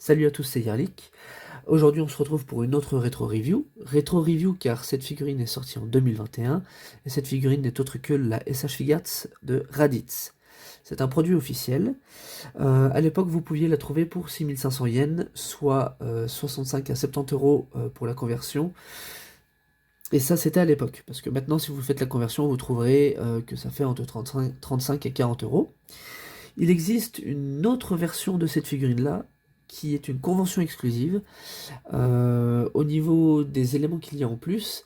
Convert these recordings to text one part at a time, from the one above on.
Salut à tous, c'est Yarlik. Aujourd'hui, on se retrouve pour une autre rétro review. Rétro review car cette figurine est sortie en 2021 et cette figurine n'est autre que la SH Figats de Raditz. C'est un produit officiel. À l'époque, vous pouviez la trouver pour 6500 yens, soit 65 à 70 euros pour la conversion. Et ça, c'était à l'époque, parce que maintenant, si vous faites la conversion, vous trouverez que ça fait entre 35 et 40 euros. Il existe une autre version de cette figurine-là, qui est une convention exclusive. Au niveau des éléments qu'il y a en plus,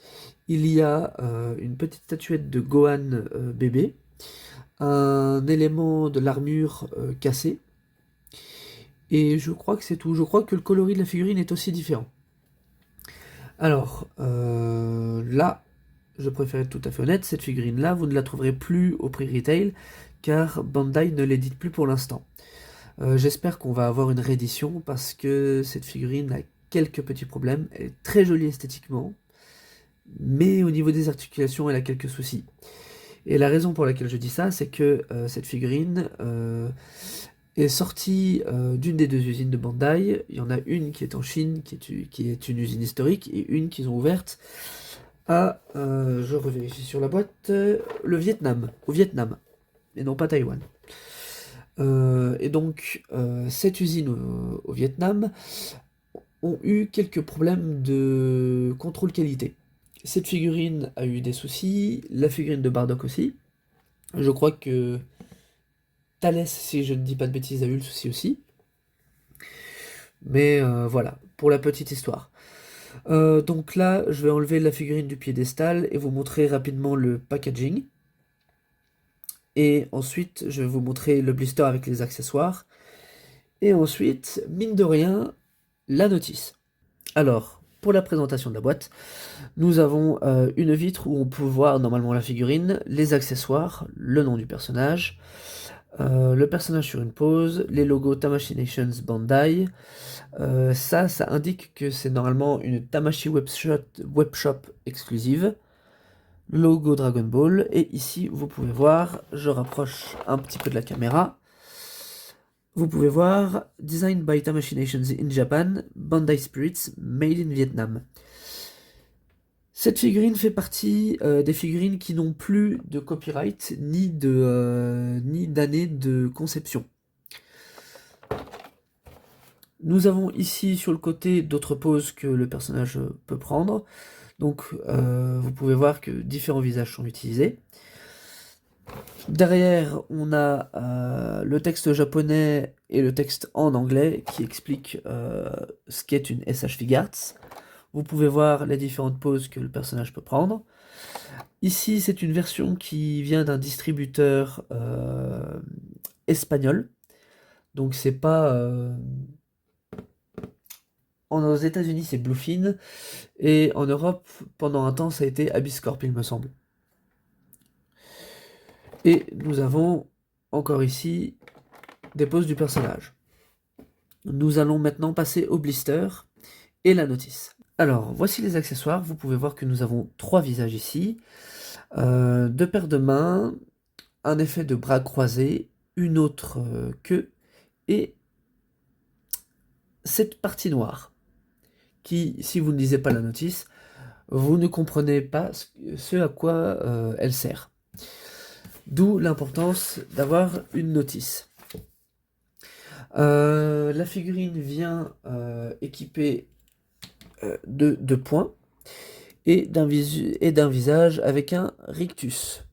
il y a une petite statuette de Gohan bébé, un élément de l'armure cassé, et je crois que c'est tout. Je crois que le coloris de la figurine est aussi différent. Alors, là, je préfère être tout à fait honnête, cette figurine-là, vous ne la trouverez plus au prix retail, car Bandai ne l'édite plus pour l'instant. J'espère qu'on va avoir une réédition, parce que cette figurine a quelques petits problèmes. Elle est très jolie esthétiquement, mais au niveau des articulations, elle a quelques soucis. Et la raison pour laquelle je dis ça, c'est que cette figurine est sortie d'une des deux usines de Bandai. Il y en a une qui est en Chine, qui est une usine historique, et une qu'ils ont ouverte à, je revérifie sur la boîte, le Vietnam, au Vietnam, et non pas Taïwan. Et donc, cette usine au Vietnam ont eu quelques problèmes de contrôle qualité. Cette figurine a eu des soucis, la figurine de Bardock aussi. Je crois que Thalès, si je ne dis pas de bêtises, a eu le souci aussi. Mais voilà, pour la petite histoire. Donc là, je vais enlever la figurine du piédestal et vous montrer rapidement le packaging. Et ensuite, je vais vous montrer le blister avec les accessoires. Et ensuite, mine de rien, la notice. Alors, pour la présentation de la boîte, nous avons une vitre où on peut voir normalement la figurine, les accessoires, le nom du personnage, le personnage sur une pose, les logos Tamashii Nations Bandai. Ça indique que c'est normalement une Tamashii Webshop exclusive. Logo Dragon Ball. Et ici, vous pouvez voir, je rapproche un petit peu de la caméra. Vous pouvez voir Designed by Tamashii Nations in Japan, Bandai Spirits, Made in Vietnam. Cette figurine fait partie des figurines qui n'ont plus de copyright ni d'année de conception. Nous avons ici sur le côté d'autres poses que le personnage peut prendre. Donc vous pouvez voir que différents visages sont utilisés. Derrière, on a le texte japonais et le texte en anglais qui explique ce qu'est une SH Figurts. Vous pouvez voir les différentes poses que le personnage peut prendre. Ici, c'est une version qui vient d'un distributeur espagnol. Donc c'est pas... aux États-Unis, c'est Bluefin. Et en Europe, pendant un temps, ça a été Abiscorp, il me semble. Et nous avons encore ici des poses du personnage. Nous allons maintenant passer au blister et la notice. Alors, voici les accessoires. Vous pouvez voir que nous avons 3 visages ici, 2 paires de mains, un effet de bras croisés, une autre queue, et cette partie noire, qui, si vous ne lisez pas la notice, vous ne comprenez pas ce à quoi elle sert. D'où l'importance d'avoir une notice. La figurine vient équipée de poings et d'un visage avec un rictus.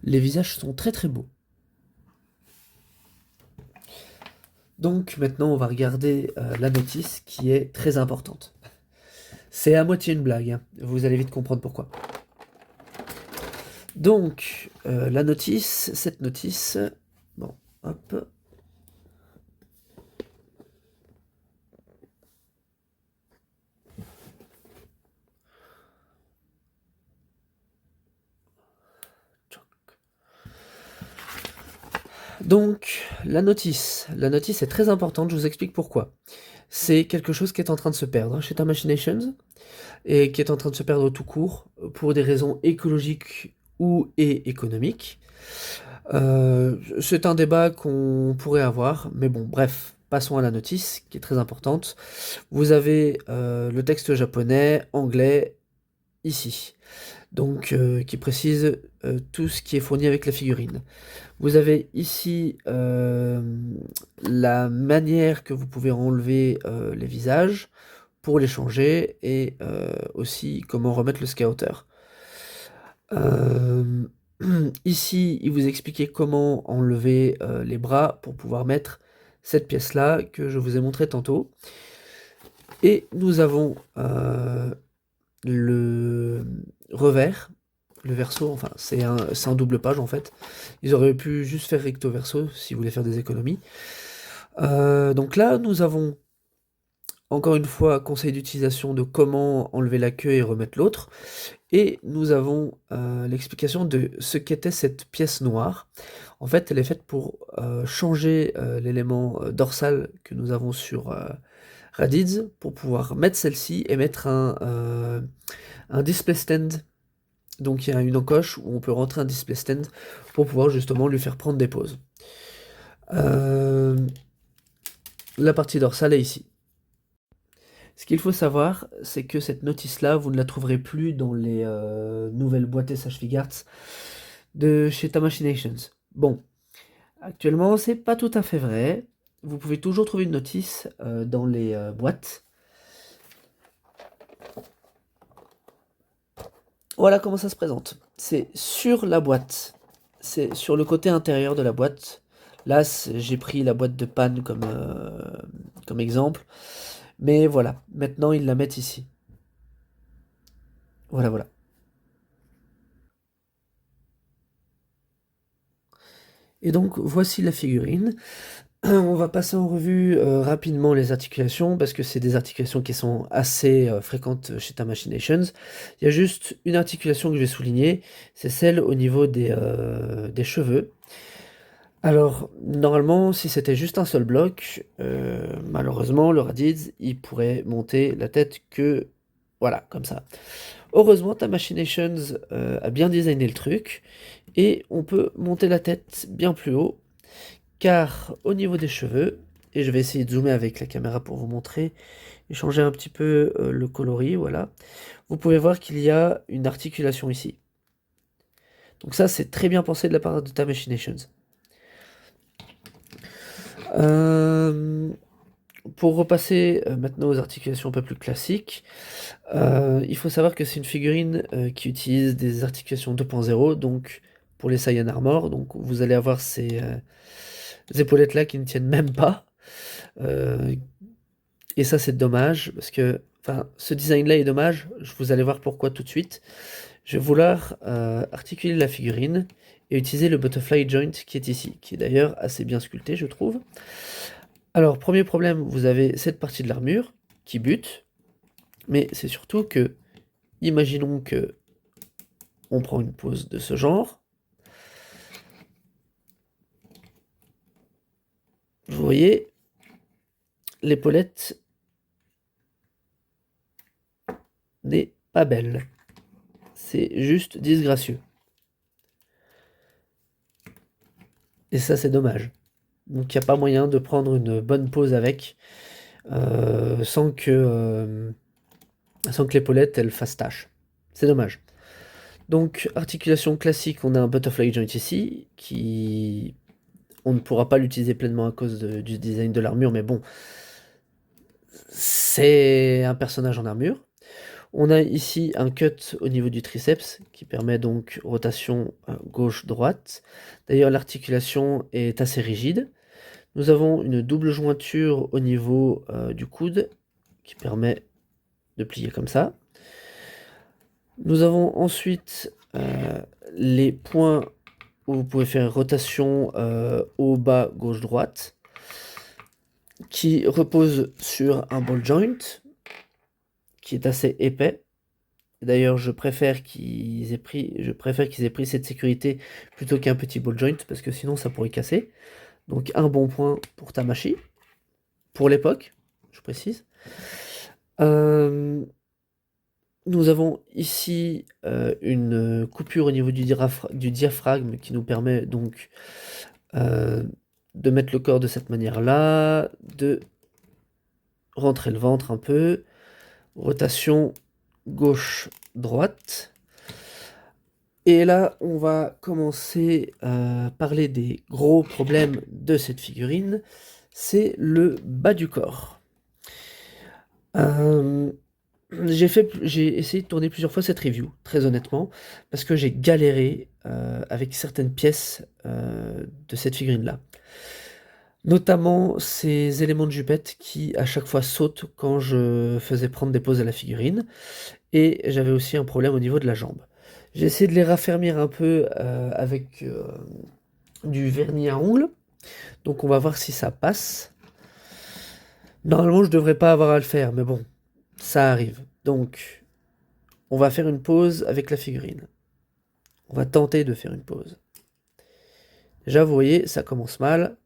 Les visages sont très très beaux. Donc maintenant on va regarder la notice qui est très importante. C'est à moitié une blague, hein. Vous allez vite comprendre pourquoi. Donc la notice, cette notice, bon, hop. Donc, la notice est très importante, je vous explique pourquoi. C'est quelque chose qui est en train de se perdre chez Tamashii Nations, et qui est en train de se perdre tout court, pour des raisons écologiques ou économiques. C'est un débat qu'on pourrait avoir, mais bon, bref, passons à la notice, qui est très importante. Vous avez le texte japonais, anglais, ici, donc qui précise tout ce qui est fourni avec la figurine. Vous avez ici la manière que vous pouvez enlever les visages pour les changer et aussi comment remettre le scouter. Euh, Ici, il vous expliquait comment enlever les bras pour pouvoir mettre cette pièce-là que je vous ai montré tantôt. Et nous avons le revers, le verso, enfin c'est un double page en fait. Ils auraient pu juste faire recto verso si vous voulez faire des économies. Donc là, nous avons encore une fois conseil d'utilisation de comment enlever la queue et remettre l'autre. Et nous avons l'explication de ce qu'était cette pièce noire. En fait, elle est faite pour changer l'élément dorsal que nous avons sur Radids pour pouvoir mettre celle-ci et mettre un display stand. Donc il y a une encoche où on peut rentrer un display stand pour pouvoir justement lui faire prendre des pauses. La partie dorsale est ici. Ce qu'il faut savoir, c'est que cette notice-là, vous ne la trouverez plus dans les nouvelles boîtes SH Figuarts de chez Tamashinations. Bon, actuellement, c'est pas tout à fait vrai. Vous pouvez toujours trouver une notice dans les boîtes. Voilà comment ça se présente. C'est sur la boîte. C'est sur le côté intérieur de la boîte. Là, j'ai pris la boîte de panne comme exemple. Mais voilà, maintenant ils la mettent ici. Voilà, voilà. Et donc, voici la figurine. On va passer en revue rapidement les articulations, parce que c'est des articulations qui sont assez fréquentes chez Tamashinations. Il y a juste une articulation que je vais souligner, c'est celle au niveau des cheveux. Alors, normalement, si c'était juste un seul bloc, malheureusement, le Raditz, il pourrait monter la tête que, voilà, comme ça. Heureusement, Tamashinations a bien designé le truc, et on peut monter la tête bien plus haut, car au niveau des cheveux, et je vais essayer de zoomer avec la caméra pour vous montrer, et changer un petit peu le coloris, voilà, vous pouvez voir qu'il y a une articulation ici. Donc ça, c'est très bien pensé de la part de Tamashinations. Pour repasser maintenant aux articulations un peu plus classiques, il faut savoir que c'est une figurine qui utilise des articulations 2.0, donc pour les Saiyan Armor, donc vous allez avoir ces épaulettes-là qui ne tiennent même pas. Et ça, c'est dommage, parce que enfin, ce design-là est dommage, vous allez voir pourquoi tout de suite. Je vais vouloir articuler la figurine et utiliser le butterfly joint qui est ici, qui est d'ailleurs assez bien sculpté, je trouve. Alors, premier problème, vous avez cette partie de l'armure qui bute, mais c'est surtout que, imaginons que on prend une pose de ce genre. Vous voyez, l'épaulette n'est pas belle. C'est juste disgracieux. Et ça, c'est dommage. Donc, il n'y a pas moyen de prendre une bonne pose avec sans que l'épaulette, elle fasse tâche. C'est dommage. Donc, articulation classique, on a un butterfly joint ici, qui... On ne pourra pas l'utiliser pleinement à cause du design de l'armure, mais bon, c'est un personnage en armure. On a ici un cut au niveau du triceps qui permet donc rotation gauche-droite. D'ailleurs, l'articulation est assez rigide. Nous avons une double jointure au niveau du coude qui permet de plier comme ça. Nous avons ensuite les points où vous pouvez faire rotation haut, bas, gauche, droite, qui repose sur un ball joint qui est assez épais. D'ailleurs, je préfère qu'ils aient pris cette sécurité plutôt qu'un petit ball joint parce que sinon ça pourrait casser. Donc un bon point pour Tamashi, pour l'époque, je précise. Nous avons ici une coupure au niveau du diaphragme qui nous permet donc de mettre le corps de cette manière-là, de rentrer le ventre un peu, rotation gauche-droite. Et là, on va commencer à parler des gros problèmes de cette figurine, c'est le bas du corps. J'ai essayé de tourner plusieurs fois cette review, très honnêtement, parce que j'ai galéré avec certaines pièces de cette figurine-là. Notamment ces éléments de jupette qui à chaque fois sautent quand je faisais prendre des poses à la figurine. Et j'avais aussi un problème au niveau de la jambe. J'ai essayé de les raffermir un peu avec du vernis à ongles. Donc on va voir si ça passe. Normalement je devrais pas avoir à le faire, mais bon, ça arrive. Donc on va faire une pause avec la figurine. On va tenter de faire une pause. Déjà vous voyez, ça commence mal.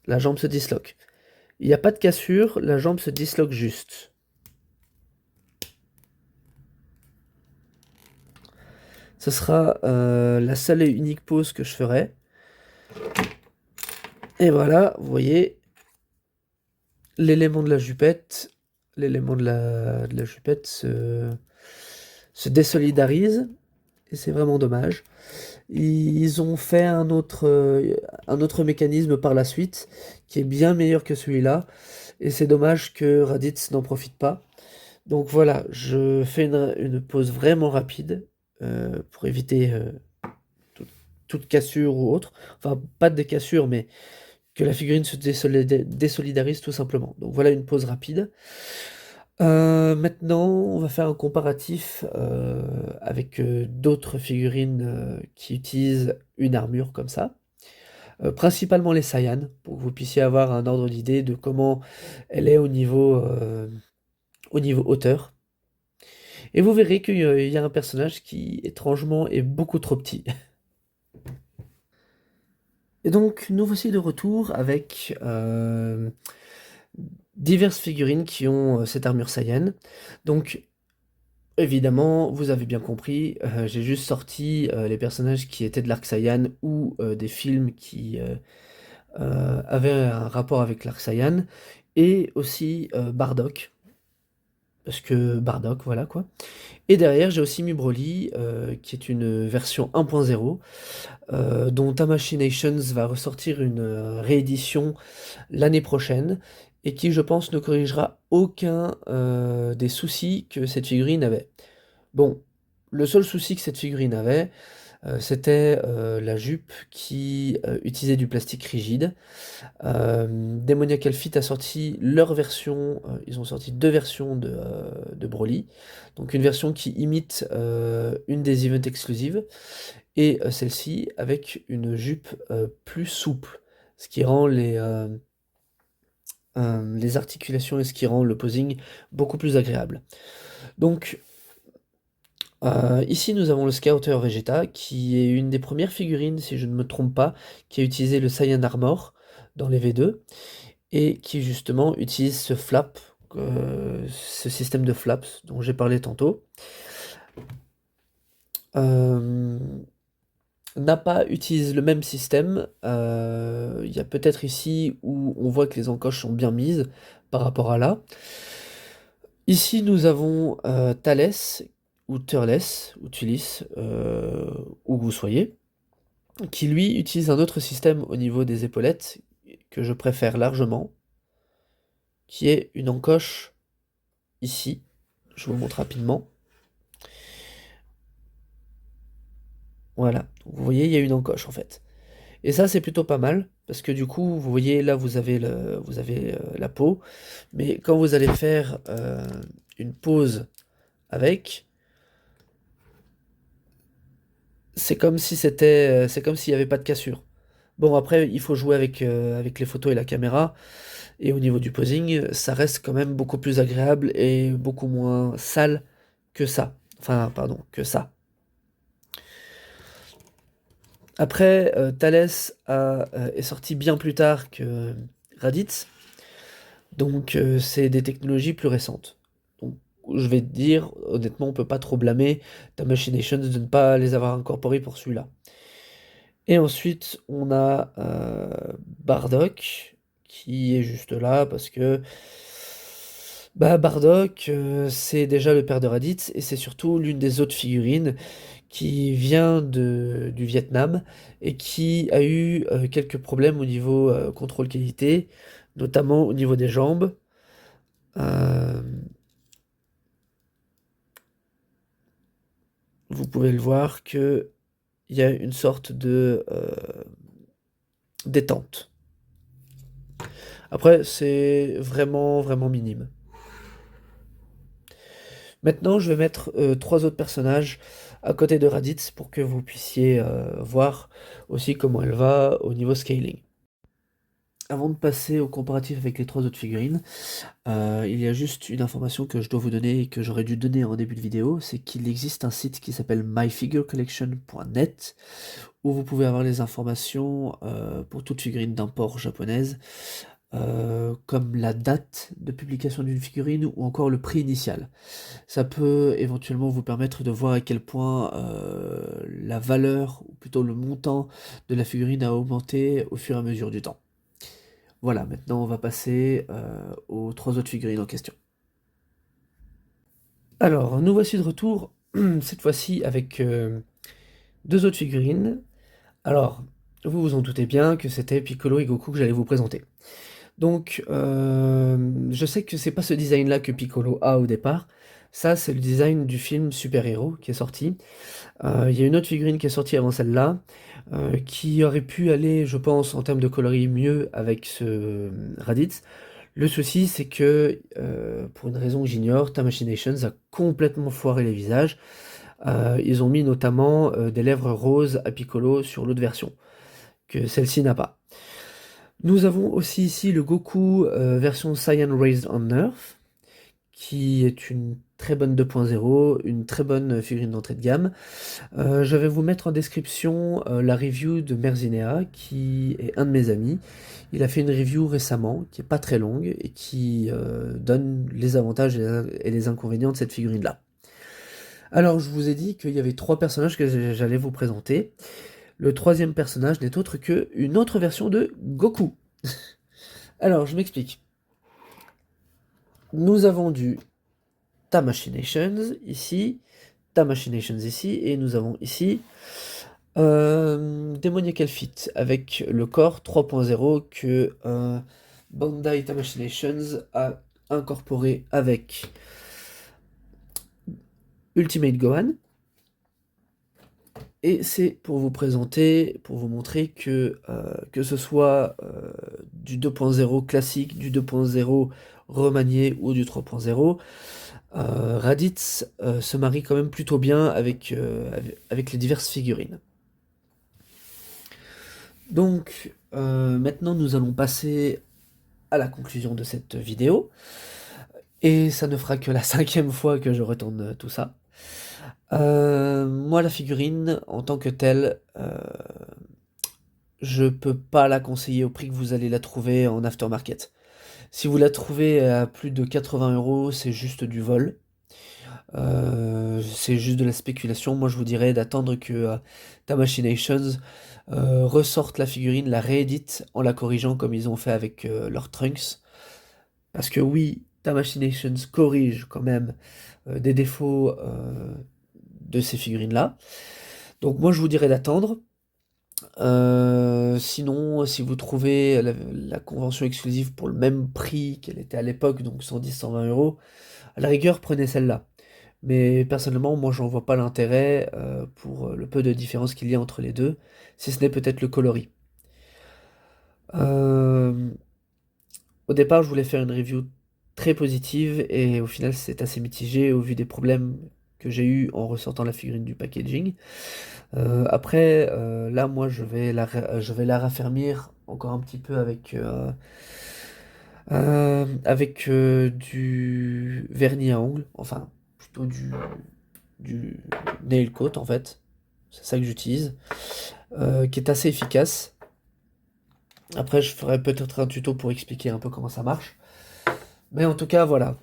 La jambe se disloque. Il n'y a pas de cassure, la jambe se disloque juste. Ce sera la seule et unique pause que je ferai. Et voilà, vous voyez, l'élément de la jupette, se désolidarise, et c'est vraiment dommage. Ils ont fait un autre mécanisme par la suite, qui est bien meilleur que celui-là, et c'est dommage que Raditz n'en profite pas. Donc voilà, je fais une pause vraiment rapide, pour éviter toute cassure ou autre. Enfin, pas de cassure, mais que la figurine se désolidarise tout simplement. Donc voilà une pause rapide. Maintenant, on va faire un comparatif avec d'autres figurines qui utilisent une armure comme ça. Principalement les Saiyan, pour que vous puissiez avoir un ordre d'idée de comment elle est au niveau hauteur. Et vous verrez qu'il y a un personnage qui, étrangement, est beaucoup trop petit. Et donc, nous voici de retour avec diverses figurines qui ont cette armure Saiyan. Donc, évidemment, vous avez bien compris, j'ai juste sorti les personnages qui étaient de l'arc Saiyan ou des films qui avaient un rapport avec l'arc Saiyan, et aussi Bardock, parce que Bardock, voilà quoi. Et derrière, j'ai aussi mis Broly, qui est une version 1.0, dont Tamashii Nations va ressortir une réédition l'année prochaine, et qui, je pense, ne corrigera aucun des soucis que cette figurine avait. Bon, le seul souci que cette figurine avait, c'était la jupe qui utilisait du plastique rigide. Demoniacal Fit a sorti leur version, ils ont sorti deux versions de Broly. Donc une version qui imite une des events exclusives, et celle-ci avec une jupe plus souple, ce qui rend les articulations et ce qui rend le posing beaucoup plus agréable. Donc ici nous avons le Scouter Vegeta, qui est une des premières figurines, si je ne me trompe pas, qui a utilisé le Saiyan Armor dans les V2, et qui justement utilise ce flap, ce système de flaps dont j'ai parlé tantôt. Nappa utilise le même système. Il y a peut-être ici où on voit que les encoches sont bien mises par rapport à là. Ici, nous avons Thales, ou Turles, ou Tulis, où vous soyez, qui lui utilise un autre système au niveau des épaulettes, que je préfère largement, qui est une encoche ici. Je vous montre rapidement. Voilà, vous voyez, il y a une encoche en fait. Et ça, c'est plutôt pas mal, parce que du coup, vous voyez, là, vous avez la peau, mais quand vous allez faire une pause avec, c'est comme si c'est comme s'il n'y avait pas de cassure. Bon, après, il faut jouer avec les photos et la caméra, et au niveau du posing, ça reste quand même beaucoup plus agréable et beaucoup moins sale que ça. Enfin, pardon, que ça. Après, Thales est sorti bien plus tard que Raditz, donc c'est des technologies plus récentes. Donc je vais te dire, honnêtement, on peut pas trop blâmer Machinations de ne pas les avoir incorporés pour celui-là. Et ensuite, on a Bardock, qui est juste là parce que Bardock, c'est déjà le père de Raditz, et c'est surtout l'une des autres figurines qui vient du Vietnam et qui a eu quelques problèmes au niveau contrôle qualité, notamment au niveau des jambes. Euh, vous pouvez le voir que il y a une sorte de détente. Après, c'est vraiment, vraiment minime. Maintenant, je vais mettre 3 autres personnages à côté de Raditz pour que vous puissiez voir aussi comment elle va au niveau scaling. Avant de passer au comparatif avec les 3 autres figurines, il y a juste une information que je dois vous donner et que j'aurais dû donner en début de vidéo, c'est qu'il existe un site qui s'appelle myfigurecollection.net où vous pouvez avoir les informations pour toute figurine d'import japonaise, comme la date de publication d'une figurine ou encore le prix initial. Ça peut éventuellement vous permettre de voir à quel point la valeur, ou plutôt le montant de la figurine a augmenté au fur et à mesure du temps. Voilà, maintenant on va passer aux 3 autres figurines en question. Alors, nous voici de retour, cette fois-ci avec 2 autres figurines. Alors, vous vous en doutez bien que c'était Piccolo et Goku que j'allais vous présenter. Donc, je sais que c'est pas ce design-là que Piccolo a au départ. Ça, c'est le design du film Super Héros qui est sorti. Il y a une autre figurine qui est sortie avant celle-là, qui aurait pu aller, je pense, en termes de coloris mieux avec ce Raditz. Le souci, c'est que, pour une raison que j'ignore, Tamashinations a complètement foiré les visages. Ils ont mis notamment des lèvres roses à Piccolo sur l'autre version, que celle-ci n'a pas. Nous avons aussi ici le Goku version Saiyan Raised on Earth, qui est une très bonne 2.0, une très bonne figurine d'entrée de gamme. Je vais vous mettre en description la review de Merzinea, qui est un de mes amis. Il a fait une review récemment, qui est pas très longue, et qui donne les avantages et les inconvénients de cette figurine-là. Alors, je vous ai dit qu'il y avait 3 personnages que j'allais vous présenter. Le 3e personnage n'est autre qu'une autre version de Goku. Alors, je m'explique. Nous avons du Tamashinations ici, Tamashinations ici, et nous avons ici Demoniacal Fit avec le corps 3.0 que Bandai Tamashinations a incorporé avec Ultimate Gohan. Et c'est pour vous présenter, pour vous montrer que ce soit du 2.0 classique, du 2.0 remanié ou du 3.0, Raditz se marie quand même plutôt bien avec les diverses figurines. Donc maintenant nous allons passer à la conclusion de cette vidéo. Et ça ne fera que la 5e fois que je retourne tout ça. Moi, la figurine, en tant que telle, je peux pas la conseiller au prix que vous allez la trouver en aftermarket. Si vous la trouvez à plus de 80 €, c'est juste du vol. C'est juste de la spéculation. Moi, je vous dirais d'attendre que Tamashinations ressorte la figurine, la réédite en la corrigeant comme ils ont fait avec leur Trunks. Parce que oui, Tamashinations corrige quand même des défauts de ces figurines-là. Donc moi je vous dirais d'attendre. Sinon, si vous trouvez la convention exclusive pour le même prix qu'elle était à l'époque, donc 110-120 €, à la rigueur prenez celle-là. Mais personnellement, moi j'en vois pas l'intérêt pour le peu de différence qu'il y a entre les deux, si ce n'est peut-être le coloris. Au départ, je voulais faire une review très positive et au final c'est assez mitigé au vu des problèmes que j'ai eu en ressortant la figurine du packaging. Après, là moi je vais la raffermir encore un petit peu avec du vernis à ongles, enfin plutôt du nail coat en fait, c'est ça que j'utilise, qui est assez efficace. Après je ferai peut-être un tuto pour expliquer un peu comment ça marche. Mais en tout cas voilà,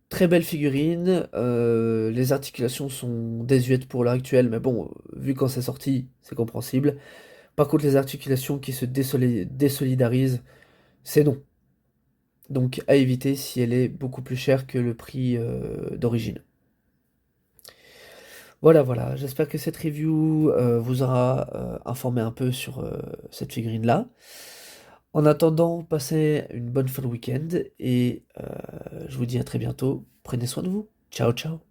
Très belle figurine, les articulations sont désuètes pour l'heure actuelle, mais bon, vu quand c'est sorti, c'est compréhensible. Par contre, les articulations qui se désolidarisent, c'est non. Donc à éviter si elle est beaucoup plus chère que le prix d'origine. Voilà, voilà, j'espère que cette review vous aura informé un peu sur cette figurine-là. En attendant, passez une bonne fin de week-end et je vous dis à très bientôt. Prenez soin de vous. Ciao, ciao.